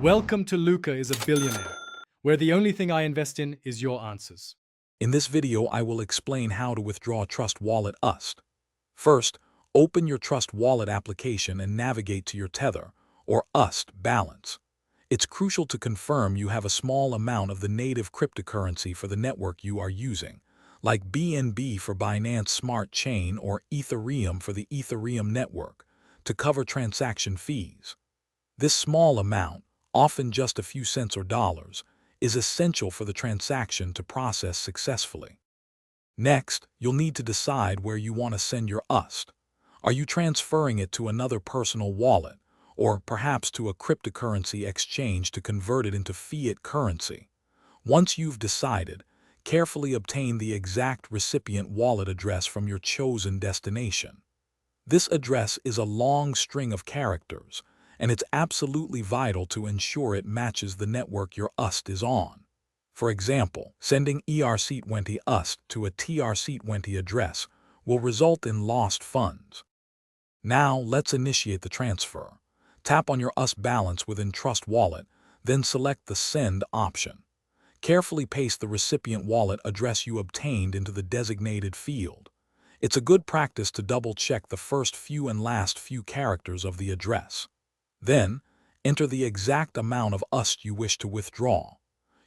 Welcome to Luca is a Billionaire, where the only thing I invest in is your answers. In this video, I will explain how to withdraw Trust Wallet USD. First, open your Trust Wallet application and navigate to your Tether, or USD, balance. It's crucial to confirm you have a small amount of the native cryptocurrency for the network you are using, like BNB for Binance Smart Chain or Ethereum for the Ethereum network, to cover transaction fees. This small amount, often just a few cents or dollars, is essential for the transaction to process successfully. Next, you'll need to decide where you want to send your USD. Are you transferring it to another personal wallet, or perhaps to a cryptocurrency exchange to convert it into fiat currency? Once you've decided, carefully obtain the exact recipient wallet address from your chosen destination. This address is a long string of characters, and it's absolutely vital to ensure it matches the network your USD is on. For example, sending ERC20 USD to a TRC20 address will result in lost funds. Now let's initiate the transfer. Tap on your USD balance within Trust Wallet, then select the Send option. Carefully paste the recipient wallet address you obtained into the designated field. It's a good practice to double-check the first few and last few characters of the address. Then, enter the exact amount of USD you wish to withdraw.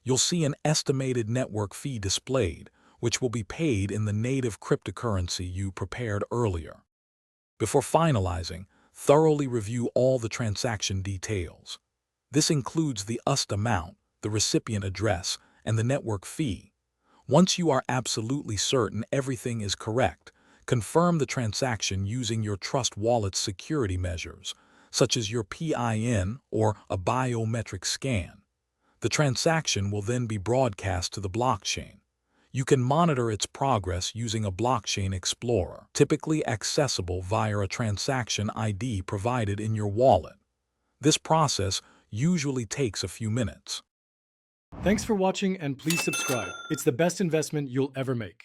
You'll see an estimated network fee displayed, which will be paid in the native cryptocurrency you prepared earlier. Before finalizing, thoroughly review all the transaction details. This includes the USD amount, the recipient address, and the network fee. Once you are absolutely certain everything is correct, confirm the transaction using your Trust Wallet's security measures, such as your PIN or a biometric scan. The transaction will then be broadcast to the blockchain. You can monitor its progress using a blockchain explorer, typically accessible via a transaction ID provided in your wallet. This process usually takes a few minutes. Thanks for watching and please subscribe. It's the best investment you'll ever make.